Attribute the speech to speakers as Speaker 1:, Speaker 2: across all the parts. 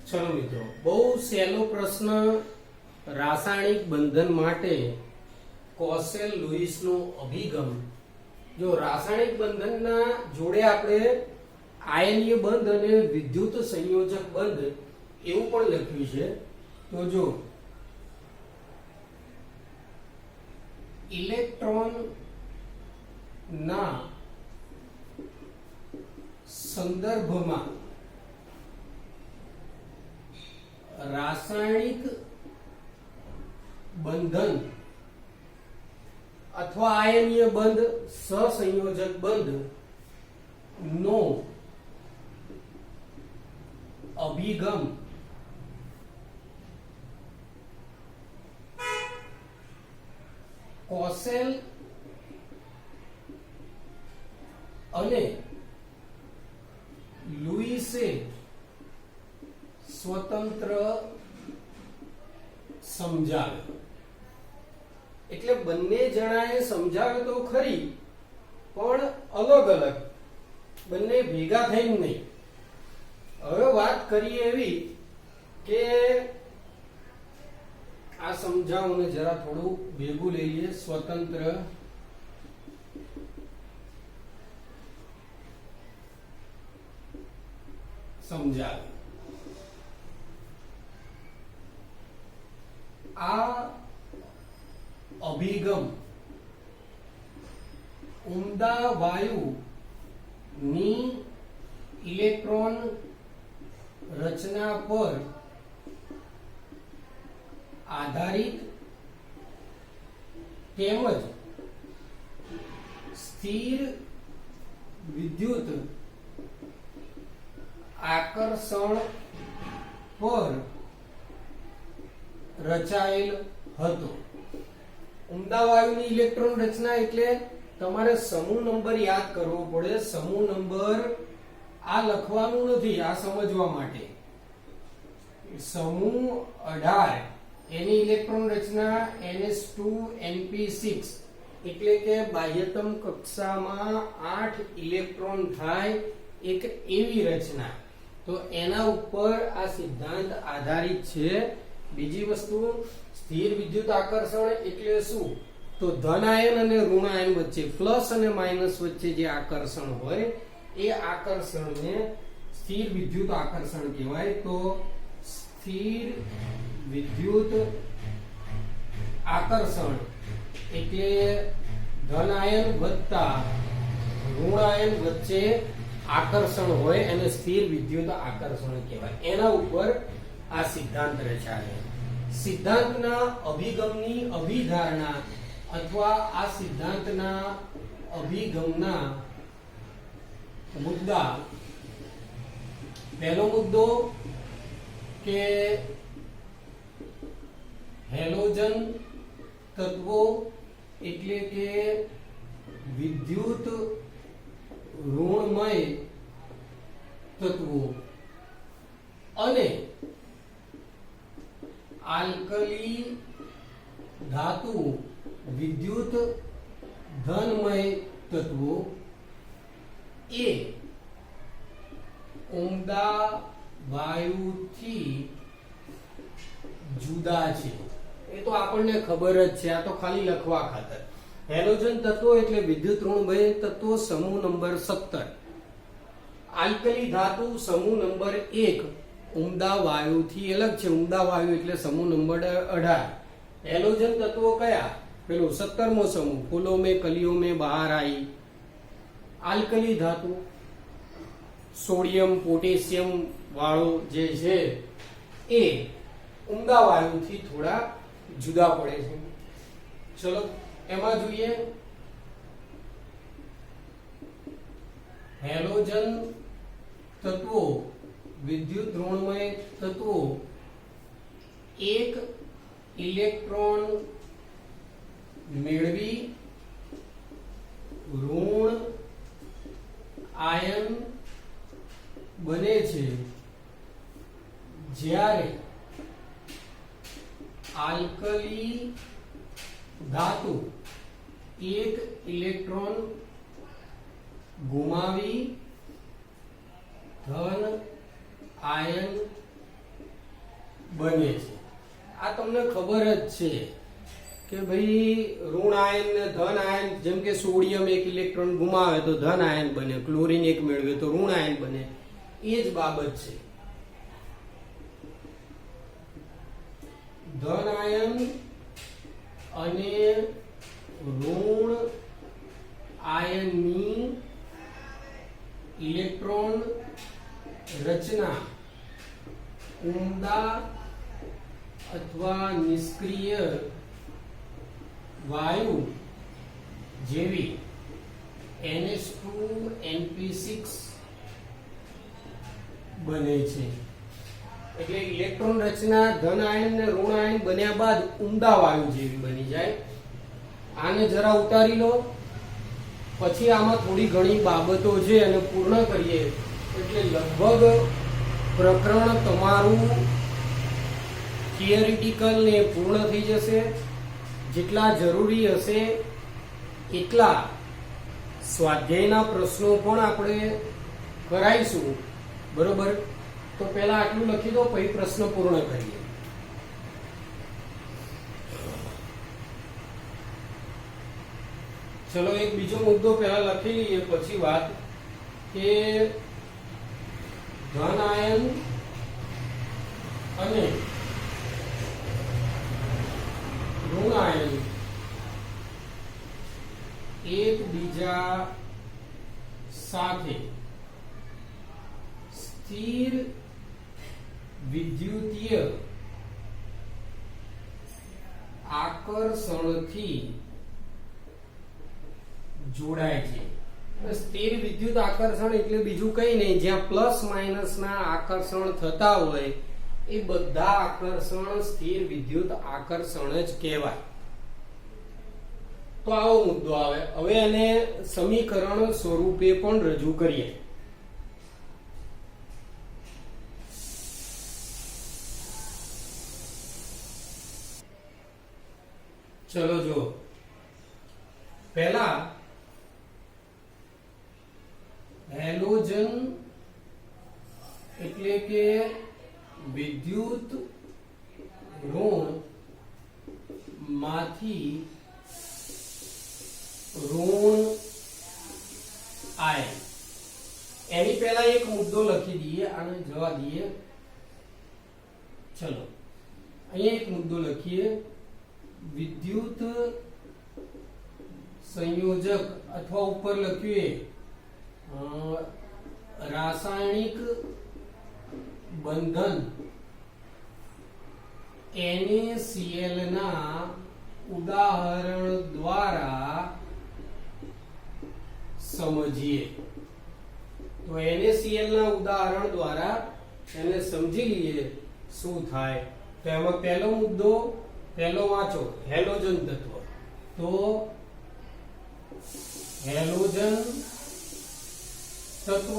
Speaker 1: चलो मित्रों, बहुत सહેલો प्रश्न रासायणिक बंधन માટે કોસેલ લુઈસ નો અભિગમ। જો રાસાયણિક બંધનના જોડે આપણે આયનીય બંધ અને વિદ્યુત સંયોજક બંધ એવું પણ લખ્યું છે। તો જો ઇલેક્ટ્રોન ના સંદર્ભમાં रासायनिक बंधन अथवा आयनीय बंध सहसंयोजक बंध नो अभिगम કોસેલ અને લુઈસે स्वतंत्र समझावे। એટલે બંને જણાએ સમજાવે તો ખરી, પણ અલગ અલગ, બંને ભેગા થઈને નહીં। હવે વાત કરીએ એવી કે આ સમજાવને જરા થોડું ભેગું લઈ લઈએ। સ્વતંત્ર સમજાવે। आ अभिगम उमदा वायु नी इलेक्ट्रॉन रचना पर आधारित तेमज स्थिर विद्युत आकर्षण पर रचायेल हतो। उमदा वायुनी इलेक्ट्रॉन रचना एटले तमारे समूह नंबर याद करवो पड़े। समूह नंबर आ लखवानुं नथी, आ समजवा माटे। समूह 18 एनी इलेक्ट्रॉन रचना NH2Np6 એટલે કે બાહ્યતમ કક્ષામાં 8 ઇલેક્ટ્રોન થાય એક એવી રચના। તો એના ઉપર આ સિદ્ધાંત આધારિત છે। બીજી વસ્તુ સ્થિર વિદ્યુત આકર્ષણ એટલે શું? તો ધન આયન અને ઋણ આયન વચ્ચે, પ્લસ અને માઇનસ વચ્ચે જે આકર્ષણ હોય એ આકર્ષણને સ્થિર વિદ્યુત આકર્ષણ કહેવાય। તો સ્થિર વિદ્યુત આકર્ષણ એટલે ધન આયન વત્તા ઋણ આયન વચ્ચે આકર્ષણ હોય એને સ્થિર વિદ્યુત આકર્ષણ કહેવાય। એના ઉપર આ સિદ્ધાંત રચાય। સિદ્ધાંતના અભિગમની અભિધારણા અથવા આ સિદ્ધાંતના અભિગમના મુદ્દા। પહેલો મુદ્દો કે હેલોજન તત્વો એટલે કે વિદ્યુત ઋણમય તત્વો અને आल्कली धातु विद्युत धनमय तत्वों ए उमदा वायु थी जुदा छे। ए तो आपने खबर ज छे, आ तो खाली लखवा खातर। हेलोजन तत्वो एटले विद्युत ऋणमय तत्वो समूह नंबर 17। आल्कली धातु समूह नंबर 1 उमदा वायु थी अलग छे। उमदा वायु એટલે समूह नंबर 18। हेलोजन तत्वो कया? पेलो 17मो समूह फूलों में कलियों में बाहर आई। आल्कली धातु सोडियम पोटेशियम वाळो जे छे ए उमदा वायु थी थोड़ा जुदा पड़े छे। चलो एमा जोईए हेलोजन तत्वो विद्युत ऋणमय तत्वों एक इलेक्ट्रॉन मेळवी ऋण आयन बने छे ज्यारे आल्कली धातु एक इलेक्ट्रॉन गुमावी धन आयन બને છે. આ તમને ખબર જ છે કે ભાઈ ઋણ આયન ને ધન આયન, જેમ કે સોડિયમ એક ઇલેક્ટ્રોન ગુમાવે તો ધન આયન બને, ક્લોરીન એક મેળવે તો ઋણ આયન બને. એ જ બાબત છે. ધન આયન અને ઋણ આયનની ઇલેક્ટ્રોન રચના ઉમદા અથવા નિષ્ક્રિય વાયુ જેવી NH2NP6 બને છે. એટલે ઇલેક્ટ્રોન રચના ધન આયન અને ઋણ આયન બન્યા બાદ ઉમદા વાયુ જેવી બની જાય. આને જરા ઉતારી લો, પછી આમાં થોડી ઘણી બાબતો છે અને પૂર્ણ કરીએ એટલે લગભગ પ્રકરણ તમારું થિયરિટિકલ ને પૂર્ણ થઈ જશે. જેટલા જરૂરી હશે એટલા સ્વાધ્યાયના પ્રશ્નો પણ આપણે કરાઈશું. બરોબર? તો પહેલા આટલું લખી દો, પછી પ્રશ્ન પૂર્ણ કરીએ. ચલો એક બીજો મુદ્દો પહેલા લખી લઈએ, પછી વાત કે ધન આયન અને ઋણ આયન એકબીજા સાથે સ્થિર વિદ્યુતીય આકર્ષણથી જોડાય છે. સ્થિર વિદ્યુત આકર્ષણ એટલે બીજું કઈ નહીં, જ્યાં પ્લસ માઇનસ ના આકર્ષણ થતા હોય એ બધા આકર્ષણ સ્થિર વિદ્યુત આકર્ષણ જ કહેવાય. તો આવો મુદ્દો આવે. હવે એને સમીકરણ સ્વરૂપે પણ રજૂ કરીએ. ચલો જો, પહેલા હેલોજન એટલે કે વિદ્યુત ઋણ માંથી ઋણ આયન. એની પહેલા એક મુદ્દો લખી દઈએ, આને જવા દઈએ. ચલો અહીંયા એક મુદ્દો લખીએ. વિદ્યુત સંયોજક અથવા ઉપર લખ્યું રાસાયણિક બંધન NaCl ના ઉદાહરણ દ્વારા સમજીએ. તો NaCl ના ઉદાહરણ દ્વારા એને સમજી લઈએ શું થાય. તો એમાં પહેલો મુદ્દો, પહેલો વાંચો, હેલોજન તત્વ. તો હેલોજન તત્વ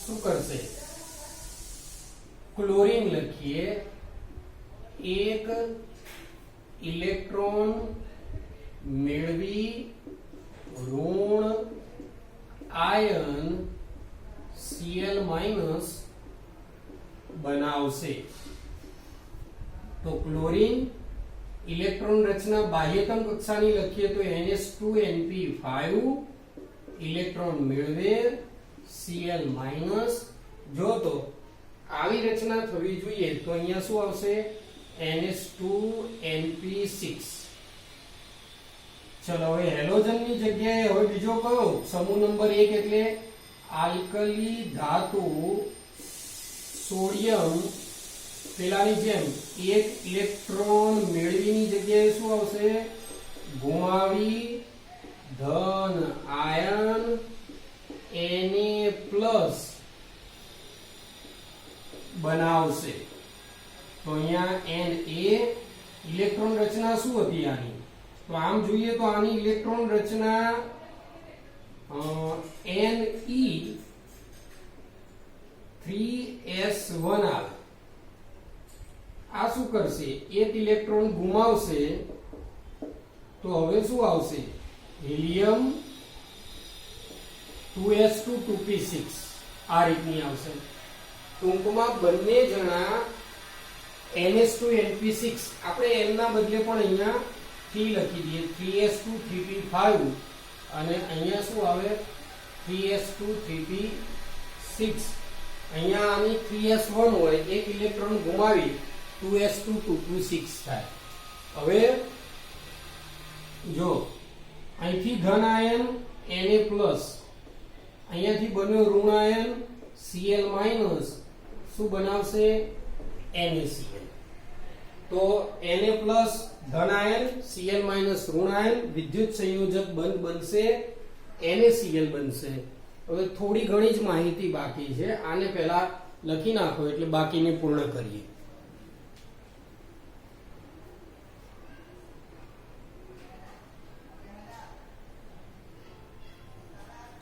Speaker 1: શું કરશે? ક્લોરીન લખીએ, એક ઇલેક્ટ્રોન મેળવી ઋણ આયન Cl- બનાવશે. તો ક્લોરીન ઇલેક્ટ્રોન રચના બાહ્યતમ કક્ષાની લખીએ તો NH2NP5 ઇલેક્ટ્રોન મેળવે Cl-. જો તો આવી રચના થવી જોઈએ તો અહીંયા શું આવશે? NH2NP6. ચલો હવે હેલોજનની જગ્યાએ હવે બીજો કયો સમૂહ નંબર 1 એટલે આલ્કલી ધાતુ સોડિયમ. પેલાની જેમ એક ઇલેક્ટ્રોન મેળવીની જગ્યાએ શું આવશે? ગુમાવી ધન આયન Na+ બનાવશે. તો અહીંયા Na ઇલેક્ટ્રોન રચના શું હતી આની? તો આમ જોઈએ તો આની ઇલેક્ટ્રોન રચના Ne3s1 આવે. આ શું કરશે? એક ઇલેક્ટ્રોન ગુમાવશે તો હવે શું આવશે? હિલિયમ 2s2 2p6 આ રીતની આવશે. ટૂંકમાં બંને જણા NH2 NP6 આપણે n ના બદલે પણ અહીંયા 3 લખી દઈએ 3s2 3p5 અને અહીંયા શું આવે 3s2 3p6 અહીંયા આની 3s1 હોય એક ઇલેક્ટ્રોન ગુમાવી 2s2 2p6 થાય. હવે જો અહીંથી ધન આયન Na+ અહીંયાથી બન્યો ઋણ આયન Cl- શું બનાવશે NaCl. તો Na+ ધન આયન Cl- ઋણ આયન વિદ્યુત સંયોજક બંધ બનશે NaCl બનશે. હવે થોડી ઘણી જ માહિતી બાકી છે, આને પહેલા લખી નાખો એટલે બાકીને પૂર્ણ કરીએ.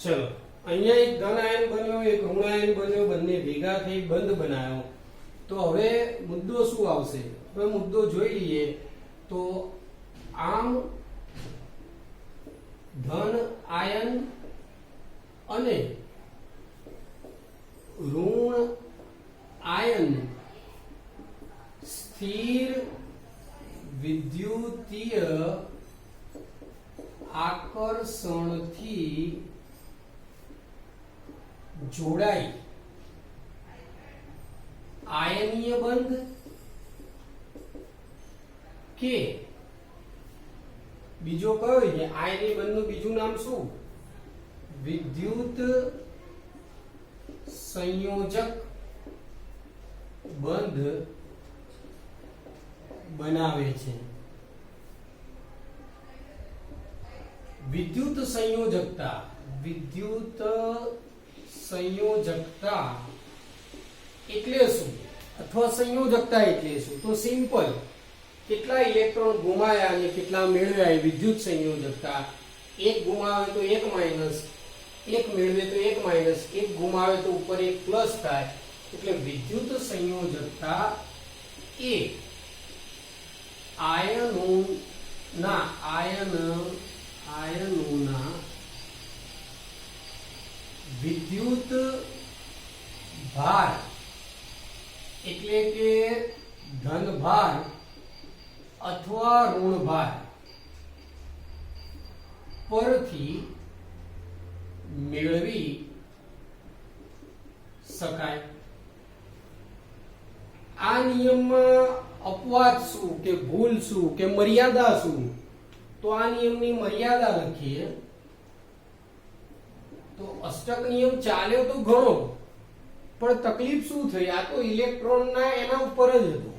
Speaker 1: ચલો અહીંયા એક ધન આયન બન્યો એક ઋણ આયન બન્યો, બંને ભેગા થઈ બંધ બનાવ્યો. તો હવે મુદ્દો શું આવશે? હવે મુદ્દો જોઈ લઈએ. તો આમ ધન આયન અને ઋણ આયન સ્થિર વિદ્યુતીય આકર્ષણથી જોડાઈ આયનીય બંધ કે બીજો કયો છે આયનીય બંધનું બીજું નામ શું? વિદ્યુત સંયોજક બંધ બનાવે છે. વિદ્યુત સંયોજકતા એટલે શું અથવા સંયોજકતા એટલે શું? તો સિમ્પલ, કેટલા ઇલેક્ટ્રોન ગુમાયા અને કેટલા મેળવ્યા એ વિદ્યુત સંયોજકતા. એક ગુમાવે તો એક માઈનસ, એક મેળવે તો એક માઈનસ, એક ગુમાવે તો ઉપર એક પ્લસ થાય. એટલે વિદ્યુત સંયોજકતા એ આયનોના વિદ્યુત ભાર એટલે કે ધન ભાર અથવા ઋણ ભાર પરથી મેળવી શકાય. આ નિયમમાં અપવાદ શું કે ભૂલ શું કે મર્યાદા શું? તો આ નિયમની મર્યાદા લખીએ તો અષ્ટક નિયમ ચાલ્યો તો ઘણો, પણ તકલીફ શું થઈ? આ તો ઇલેક્ટ્રોનના એના ઉપર જ હતો.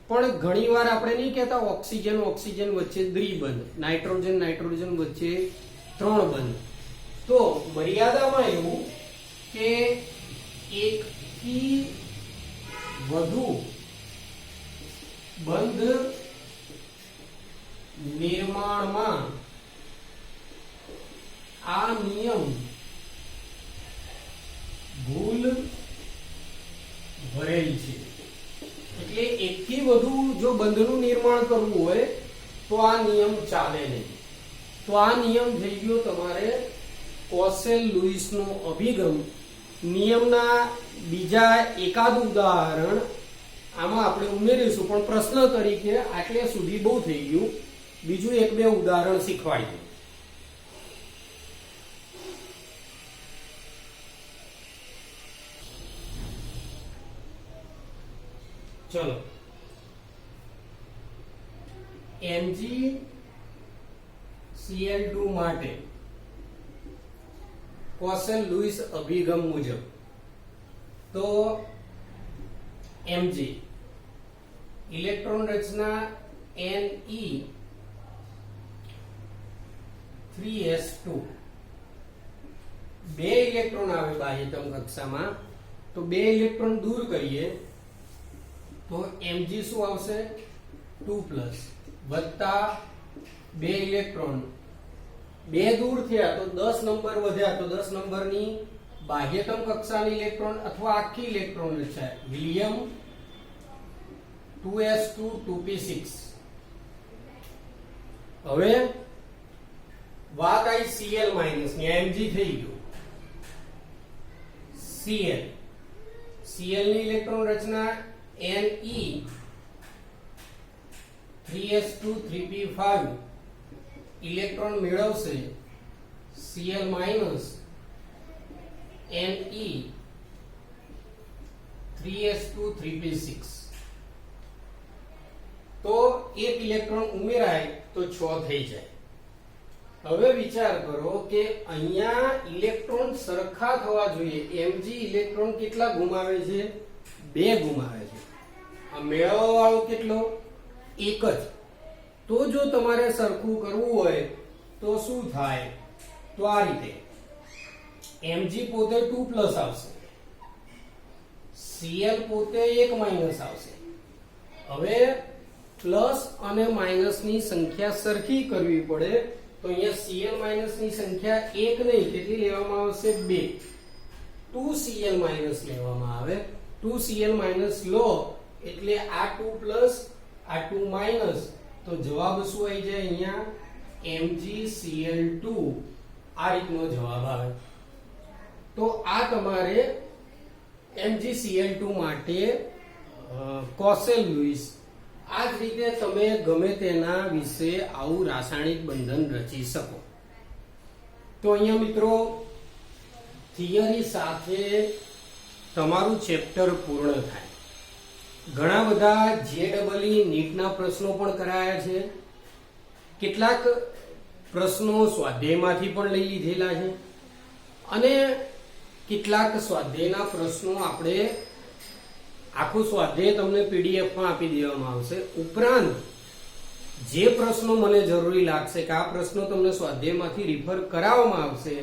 Speaker 1: પણ ઘણીવાર આપણે નહીં કહેતા ઓક્સિજન ઓક્સિજન વચ્ચે દ્વિબંધ, નાઇટ્રોજન નાઇટ્રોજન વચ્ચે ત્રણ બંધ. તો મર્યાદામાં એવું કે એકથી વધુ બંધ નિર્માણમાં આ નિયમ ભૂલ ભરેલ છે. એટલે એકથી વધુ જો બંધનું નિર્માણ કરવું હોય તો આ નિયમ ચાલે નહીં. તો આ નિયમ થઈ ગયો તમારે કોસેલ લુઈસનો અભિગમ. નિયમના બીજા એકાદ ઉદાહરણ આમાં આપણે ઉમેરીશું, પણ પ્રશ્ન તરીકે આટલે સુધી બહુ થઈ ગયું. બીજું એક બે ઉદાહરણ શીખવાડીએ. ચલો, MgCl2 માટે કોસેલ લુઈસ અભિગમ મુજબ તો Mg ઇલેક્ટ્રોન રચના Ne3s2, બે ઇલેક્ટ્રોન આવે બાહ્યતમ કક્ષામાં, તો બે ઇલેક્ટ્રોન દૂર કરીએ તો Mg શું આવશે 2+ વત્તા બે ઇલેક્ટ્રોન, બે દૂર થયા તો 10 નંબર વધ્યા, તો 10 નંબરની બાહ્યતમ કક્ષાની ઇલેક્ટ્રોન અથવા આખી ઇલેક્ટ્રોન રચાય હિલિયમ 2s2 2p6. હવે વાત આવી Cl- ની, Mg થઈ ગયું Cl ની ઇલેક્ટ્રોન રચના Ne 3s2 3p5 ઇલેક્ટ્રોન મેળવશે Cl Ne 3s2 3p6 તો એક ઇલેક્ટ્રોન ઉમેરાય તો 6 થઈ જાય. હવે વિચાર કરો કે અહીંયા ઇલેક્ટ્રોન સરખા થવા જોઈએ. Mg ઇલેક્ટ્રોન કેટલા ગુમાવે છે? 2 ગુમાવે છે. આ મેળવવા વાળો કેટલો? એક જ. તો જો તમારે સરખું કરવું હોય તો શું થાય? તો આ રીતે Mg પોતે 2 પ્લસ આવશે, Cl પોતે 1 માઈનસ આવશે. હવે પ્લસ અને માઈનસ ની સંખ્યા સરખી કરવી પડે તો અહીંયા Cl માઈનસ ની સંખ્યા 1 નહીં, કેટલી લેવામાં આવશે? 2. 2Cl માઈનસ લેવામાં આવે. 2Cl માઈનસ લો એટલે આ 2 પ્લસ આ 2 માઈનસ, તો જવાબ શું આવી જાય અહીંયા? MgCl2. આ રીતનો જવાબ આવે. તો આ તમારે MgCl2 માટે કોસેલ લ્યુઇસ. આ જ રીતે તમે ગમે તેના વિશે આવું રાસાયણિક બંધન રચી શકો. તો અહીંયા મિત્રો થિયરી સાથે તમારું ચેપ્ટર પૂર્ણ થાય. ઘણા બધા JEE નીટના પ્રશ્નો પણ કરાયા છે. કેટલાક પ્રશ્નો સ્વાધ્યાયમાંથી પણ લઈ લીધેલા છે અને કેટલાક સ્વાધ્યાયના પ્રશ્નો આપણે આખું સ્વાધ્યાય તમને PDF માં આપી દેવામાં આવશે. ઉપરાંત જે પ્રશ્નો મને જરૂરી લાગશે કે આ પ્રશ્નો તમને સ્વાધ્યાયમાંથી રિફર કરાવવામાં આવશે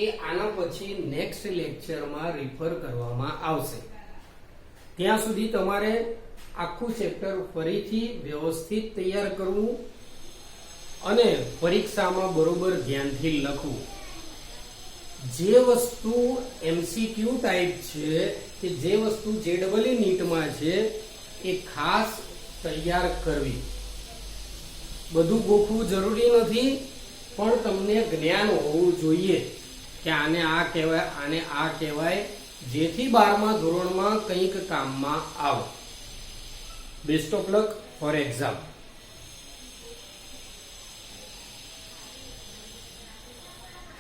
Speaker 1: એ આના પછી નેક્સ્ટ લેક્ચરમાં રિફર કરવામાં આવશે. ત્યાં સુધી તમારે આખું ચેપ્ટર ફરીથી વ્યવસ્થિત તૈયાર કરવું અને પરીક્ષામાં બરોબર ધ્યાનથી લખવું. જે વસ્તુ MCQ ટાઈપ છે કે જે વસ્તુ JEE નીટમાં છે એ ખાસ તૈયાર કરવી. બધું ગોખવું જરૂરી નથી, પણ તમને જ્ઞાન હોવું જોઈએ કે આને આ કહેવાય, આને આ કહેવાય, જેથી 12મા ધોરણમાં કંઈક કામમાં આવે. Best of luck four exam.